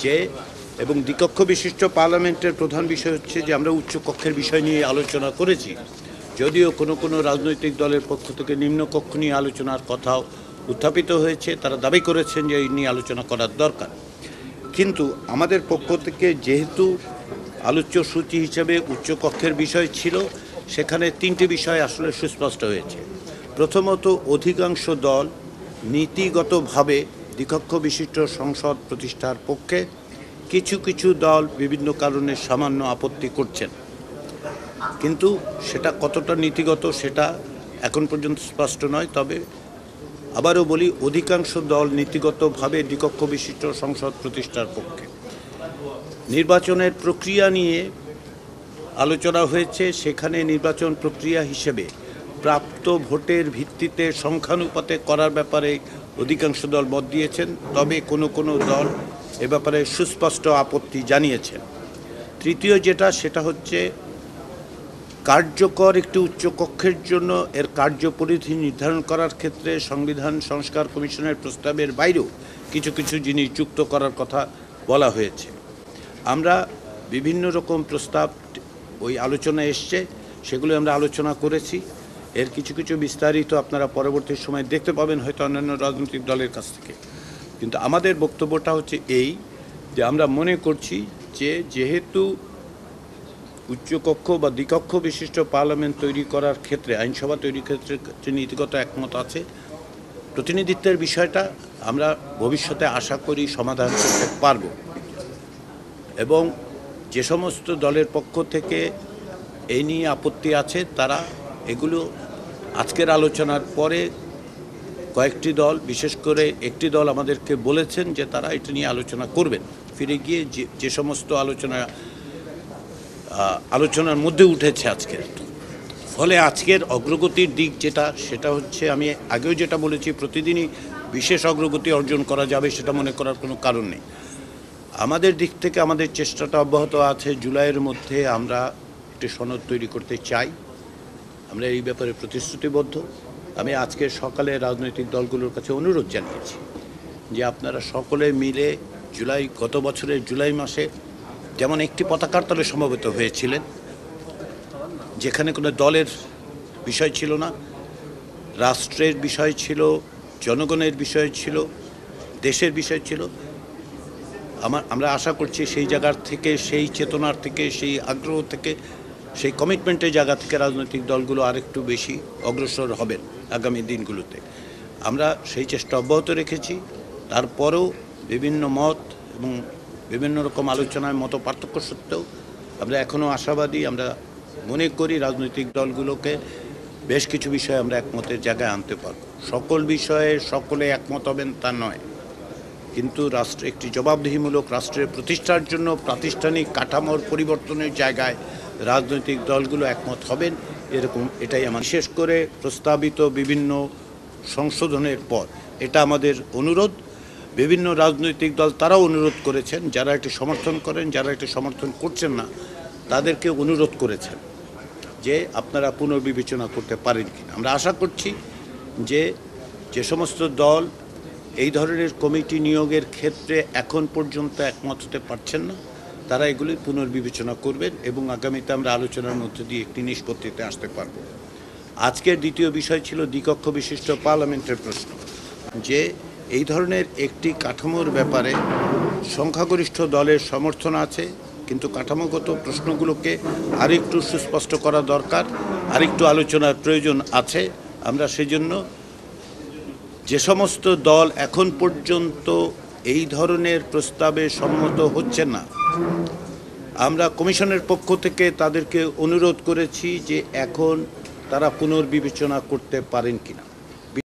যে এবং দ্বিকক্ষ বিশিষ্ট পার্লামেন্টের প্রধান বিষয় হচ্ছে যে আমরা উচ্চকক্ষের বিষয় নিয়ে আলোচনা করেছি, যদিও কোনো রাজনৈতিক দলের পক্ষ থেকে নিম্নকক্ষ নিয়ে আলোচনার কথাও উত্থাপিত হয়েছে। তারা দাবি করেছেন যে এই নিয়ে আলোচনা করার দরকার, কিন্তু আমাদের পক্ষ থেকে যেহেতু আলোচ্য সূচি হিসেবে উচ্চকক্ষের বিষয় ছিল, সেখানে তিনটি বিষয় আসলে সুস্পষ্ট হয়েছে। প্রথমত, অধিকাংশ দল নীতিগতভাবে দ্বিকক্ষ বিশিষ্ট সংসদ প্রতিষ্ঠার পক্ষে, কিছু কিছু দল বিভিন্ন কারণে সামান্য আপত্তি করছেন, কিন্তু সেটা কতটা নীতিগত সেটা এখন পর্যন্ত স্পষ্ট নয়। তবে আবারও বলি, অধিকাংশ দল নীতিগতভাবে দ্বিকক্ষ বিশিষ্ট সংসদ প্রতিষ্ঠার পক্ষে। নির্বাচনের প্রক্রিয়া নিয়ে আলোচনা হয়েছে, সেখানে নির্বাচন প্রক্রিয়া হিসেবে প্রাপ্ত ভোটের ভিত্তিতে সংখ্যানুপাতে করার ব্যাপারে অধিকাংশ দল মত দিয়েছেন, তবে কোনো দল এ ব্যাপারে সুস্পষ্ট আপত্তি জানিয়েছেন। তৃতীয় সেটা হচ্ছে কার্যকর একটি উচ্চকক্ষের জন্য এর কার্যপরিধি নির্ধারণ করার ক্ষেত্রে সংবিধান সংস্কার কমিশনের প্রস্তাবের বাইরেও কিছু কিছু জিনিস যুক্ত করার কথা বলা হয়েছে। আমরা বিভিন্ন রকম প্রস্তাব ওই আলোচনা এসছে, সেগুলো আমরা আলোচনা করেছি। এর কিছু কিছু বিস্তারিত আপনারা পরবর্তী সময় দেখতে পাবেন হয়তো অন্যান্য রাজনৈতিক দলের কাছ থেকে। কিন্তু আমাদের বক্তব্যটা হচ্ছে এই যে আমরা মনে করছি যে যেহেতু উচ্চকক্ষ বা দ্বিকক্ষ বিশিষ্ট পার্লামেন্ট তৈরি করার ক্ষেত্রে, আইনসভা তৈরির ক্ষেত্রে নীতিগত একমত আছে, প্রতিনিধিত্বের বিষয়টা আমরা ভবিষ্যতে আশা করি সমাধান করতে পারব। এবং যে সমস্ত দলের পক্ষ থেকে এই নিয়ে আপত্তি আছে, তারা এগুলো আজকের আলোচনার পরে কয়েকটি দল, বিশেষ করে একটি দল আমাদেরকে বলেছেন যে তারা এটা নিয়ে আলোচনা করবেন, ফিরে গিয়ে যে সমস্ত আলোচনার মধ্যে উঠেছে আজকের। ফলে আজকের অগ্রগতির দিক সেটা হচ্ছে, আমি আগেও যেটা বলেছি, প্রতিদিনই বিশেষ অগ্রগতি অর্জন করা যাবে সেটা মনে করার কোনো কারণ নেই। আমাদের দিক থেকে আমাদের চেষ্টাটা অব্যাহত আছে। জুলাইয়ের মধ্যে আমরা একটি সনদ তৈরি করতে চাই, আমরা এই ব্যাপারে প্রতিশ্রুতিবদ্ধ। আমি আজকে সকালে রাজনৈতিক দলগুলোর কাছে অনুরোধ জানিয়েছি যে আপনারা সকলে মিলে গত বছরের জুলাই মাসে যেমন একটি পতাকার তলে সমবেত হয়েছিলেন, যেখানে কোনো দলের বিষয় ছিল না, রাষ্ট্রের বিষয় ছিল, জনগণের বিষয় ছিল, দেশের বিষয় ছিল। আমরা আশা করছি সেই জায়গার থেকে, সেই চেতনার থেকে, সেই আগ্রহ থেকে, সেই কমিটমেন্টের জায়গা থেকে রাজনৈতিক দলগুলো আরেকটু বেশি অগ্রসর হবেন আগামী দিনগুলোতে। আমরা সেই চেষ্টা অব্যাহত রেখেছি। তারপরেও বিভিন্ন মত এবং বিভিন্ন রকম আলোচনায় মত পার্থক্য সত্ত্বেও আমরা এখনও আশাবাদী। আমরা মনে করি রাজনৈতিক দলগুলোকে বেশ কিছু বিষয়ে আমরা একমতের জায়গায় আনতে পারব। সকল বিষয়ে সকলে একমত হবেন তা নয়, কিন্তু রাষ্ট্র একটি জবাবদিহিমূলক রাষ্ট্রের প্রতিষ্ঠার জন্য প্রাতিষ্ঠানিক কাঠামোর পরিবর্তনের জায়গায় রাজনৈতিক দলগুলো একমত হবেন, এটাই আমার বিশেষ করে প্রস্তাবিত বিভিন্ন সংশোধনের পর এটা আমাদের অনুরোধ। বিভিন্ন রাজনৈতিক দল তারাও অনুরোধ করেছেন, যারা এটি সমর্থন করেন, যারা এটি সমর্থন করছেন না, তাদেরকে অনুরোধ করেছেন যে আপনারা পুনর্বিবেচনা করতে পারেন কিনা। আমরা আশা করছি যে সমস্ত দল এই ধরনের কমিটি নিয়োগের ক্ষেত্রে এখন পর্যন্ত একমত হতে পারছেন না, তারা এগুলি পুনর্বিবেচনা করবেন এবং আগামীতে আমরা আলোচনার মধ্যে দিয়ে একটি নিষ্পত্তিতে আসতে পারব। আজকের দ্বিতীয় বিষয় ছিল দ্বিকক্ষ বিশিষ্ট পার্লামেন্টের প্রশ্ন, যে এই ধরনের একটি কাঠামোর ব্যাপারে সংখ্যাগরিষ্ঠ দলের সমর্থন আছে, কিন্তু কাঠামোগত প্রশ্নগুলোকে আরেকটু সুস্পষ্ট করা দরকার, আরেকটু আলোচনার প্রয়োজন আছে। আমরা সেজন্য যে সমস্ত দল এখন পর্যন্ত এই ধরনের প্রস্তাবে সম্মত হচ্ছেন না, আমরা কমিশনের পক্ষ থেকে তাদেরকে অনুরোধ করেছি যে এখন তারা পুনর্বিবেচনা করতে পারেন কিনা।